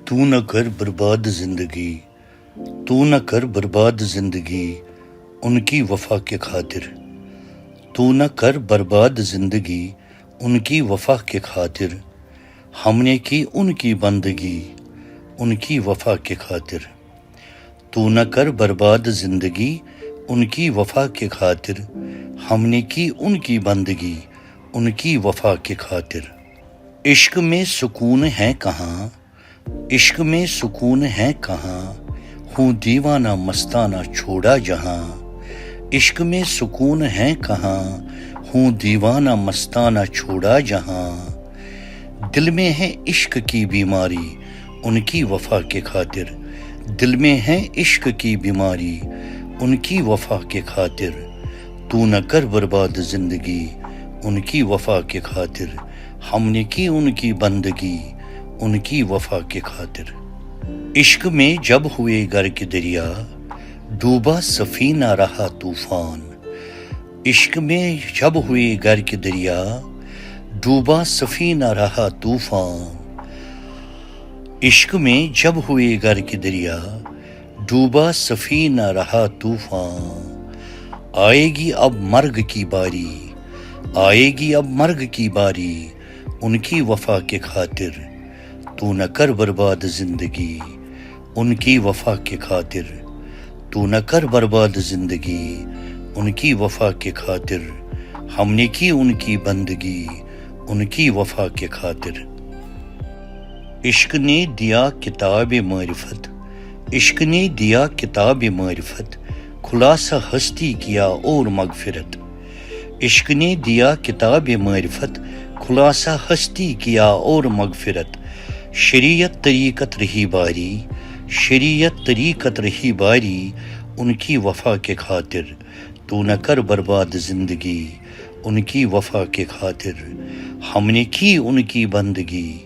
تو نہ کر برباد زندگی، تو نہ کر برباد زندگی ان کی وفا کے خاطر، تو نہ کر برباد زندگی ان کی وفا کے خاطر، ہم نے کی ان کی بندگی ان کی وفا کے خاطر، تو نہ کر برباد زندگی ان کی وفا کے خاطر، ہم نے کی ان کی بندگی ان کی وفا کے خاطر۔ عشق میں سکون ہے کہاں، عشق میں سکون ہے کہاں، ہوں دیوانہ مستانہ چھوڑا جہاں، عشق میں سکون ہے کہاں، ہوں دیوانہ مستانہ چھوڑا جہاں، دل میں ہے عشق کی بیماری ان کی وفا کے خاطر، دل میں ہے عشق کی بیماری ان کی وفا کے خاطر، تو نہ کر برباد زندگی ان کی وفا کے خاطر، ہم نے کی ان کی بندگی ان کی وفا کے خاطر۔ عشق میں جب ہوئے غرق دریا، ڈوبا سفینہ رہا طوفان، عشق میں جب ہوئے غرق دریا، ڈوبا سفینہ رہا طوفان، عشق میں جب ہوئے غرق دریا، ڈوبا سفینہ رہا طوفان، آئے گی اب مرگ کی باری، آئے گی اب مرگ کی باری ان کی وفا کے خاطر، تو نہ کر برباد زندگی ان کی وفا کے خاطر، تو نہ کر برباد زندگی ان کی وفا کے خاطر، ہم نے کی ان کی بندگی ان کی وفا کے خاطر۔ عشق نے دیا کتاب معرفت، عشق نے دیا کتاب معرفت، خلاصہ ہستی کیا اور مغفرت، عشق نے دیا کتاب معرفت، خلاصہ ہستی کیا اور مغفرت، شریعت طریقت رہی باری، شریعت طریقت رہی باری ان کی وفا کے خاطر، تو نہ کر برباد زندگی ان کی وفا کے خاطر، ہم نے کی ان کی بندگی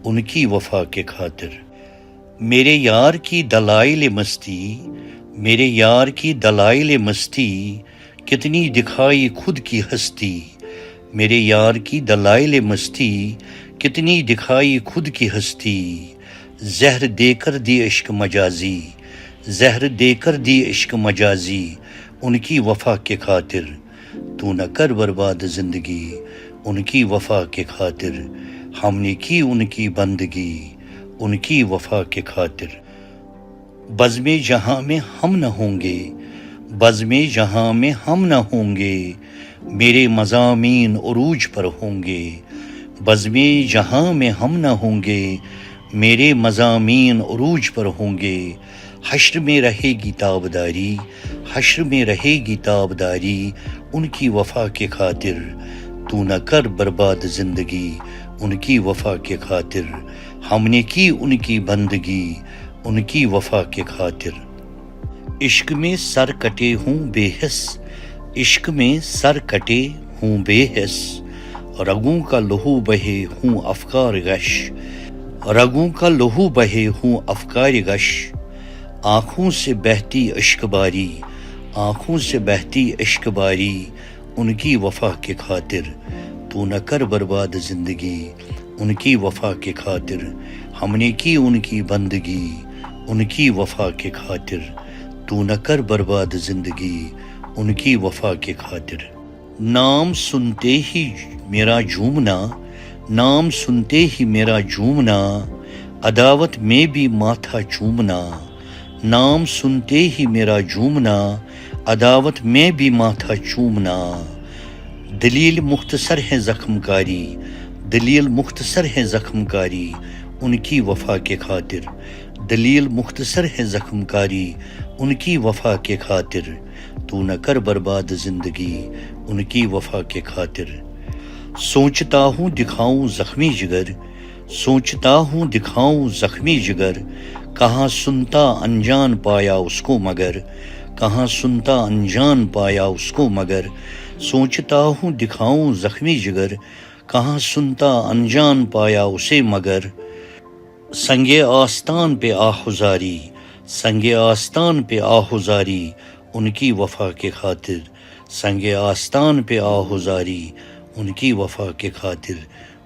ان کی وفا کے خاطر۔ میرے یار کی دلائل مستی، میرے یار کی دلائل مستی، کتنی دکھائی خود کی ہستی، میرے یار کی دلائل مستی، کتنی دکھائی خود کی ہستی، زہر دے کر دی عشق مجازی، زہر دے کر دی عشق مجازی ان کی وفا کے خاطر، تو نہ کر برباد زندگی ان کی وفا کے خاطر، ہم نے کی ان کی بندگی ان کی وفا کے خاطر۔ بزم جہاں میں ہم نہ ہوں گے، بزم جہاں میں ہم نہ ہوں گے، میرے مضامین عروج پر ہوں گے، بزم جہاں میں ہم نہ ہوں گے، میرے مضامین عروج پر ہوں گے، حشر میں رہے گی تابداری، حشر میں رہے گی تابداری ان کی وفا کے خاطر، تو نہ کر برباد زندگی ان کی وفا کے خاطر، ہم نے کی ان کی بندگی ان کی وفا کے خاطر۔ عشق میں سر کٹے ہوں بے حس، عشق میں سر کٹے ہوں بے حس، رگوں کا لہو بہے ہوں افکار غش، رگوں کا لہو بہے ہوں افکار غش، آنکھوں سے بہتی عشق باری، آنکھوں سے بہتی عشق باری ان کی وفا کے خاطر، تو نہ کر برباد زندگی ان کی وفا کے خاطر، ہم نے کی ان کی بندگی ان کی وفا کے خاطر، تو نہ کر برباد زندگی ان کی وفا کے خاطر۔ نام سنتے ہی میرا جھومنا، نام سنتے ہی میرا جھومنا، عداوت میں بھی ماتھا چومنا، نام سنتے ہی میرا جھومنا، عداوت میں بھی ماتھا چومنا، دلیل مختصر ہے زخم کاری، دلیل مختصر ہے زخم کاری ان کی وفا کے خاطر، دلیل مختصر ہے زخم کاری ان کی وفا کے خاطر، تو نہ کر برباد زندگی ان کی وفا کے خاطر۔ سوچتا ہوں دکھاؤں زخمی جگر، سوچتا ہوں دکھاؤں زخمی جگر، کہاں سنتا انجان پایا اس کو مگر، کہاں سنتا انجان پایا اس کو مگر، سوچتا ہوں دکھاؤں زخمی جگر، کہاں سنتا انجان پایا اسے مگر، سنگ آستان پہ آہذاری، سنگ آستان پہ آہذاری ان کی وفا کے خاطر، سنگ آستان پہ آہذاری ان کی وفا کے خاطر،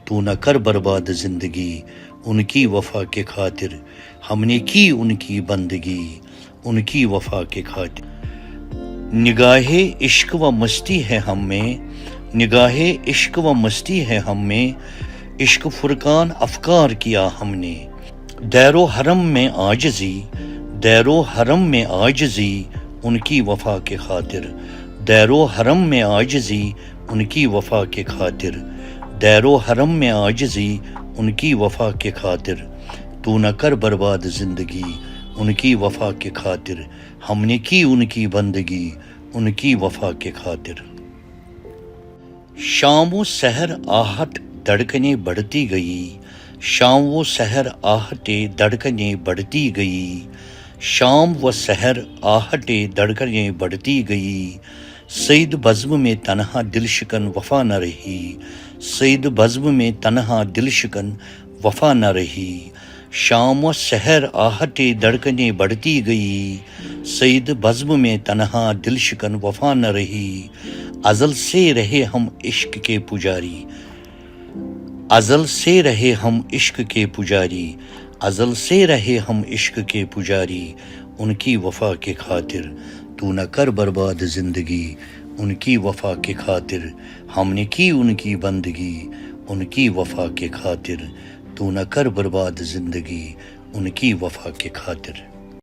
تو نہ کر برباد زندگی ان کی وفا کے خاطر ہم نے کی ان کی بندگی، ان کی وفا کے خاطر۔ نگاہ عشق و مستی ہے ہم میں، نگاہ عشق و مستی ہے ہم میں، عشق فرقان افکار کیا ہم نے۔ دیر و حرم میں عاجزی، دیر و حرم میں عاجزی ان کی وفا کے خاطر، دیر و حرم میں عاجزی ان کی وفا کے خاطر، دیر و حرم میں عاجزی ان کی وفا کے خاطر۔ تو نہ کر برباد زندگی ان کی وفا کے خاطر، ہم نے کی ان کی بندگی ان کی وفا کے خاطر۔ شام و سحر آہٹ دھڑکنیں بڑھتی گئی، شام و سحر آہٹیں دھڑکنیں بڑھتی گئی، شام و سحر آہٹیں دھڑکنیں بڑھتی گئی۔ سعید بزم میں تنہا دل شکن وفا نہ رہی، سعید بزم میں تنہا دل شکن وفا نہ رہی۔ شام و سحر آہٹیں دھڑکنیں بڑھتی گئی، سعید بزم میں تنہا دل شکن وفا نہ رہی۔ ازل سے رہے ہم عشق کے پجاری، ازل سے رہے ہم عشق کے پجاری، ازل سے رہے ہم عشق کے پجاری ان کی وفا کے خاطر۔ تو نہ کر برباد زندگی ان کی وفا کے خاطر، ہم نے کی ان کی بندگی ان کی وفا کے خاطر۔ تو نہ کر برباد زندگی ان کی وفا کے خاطر۔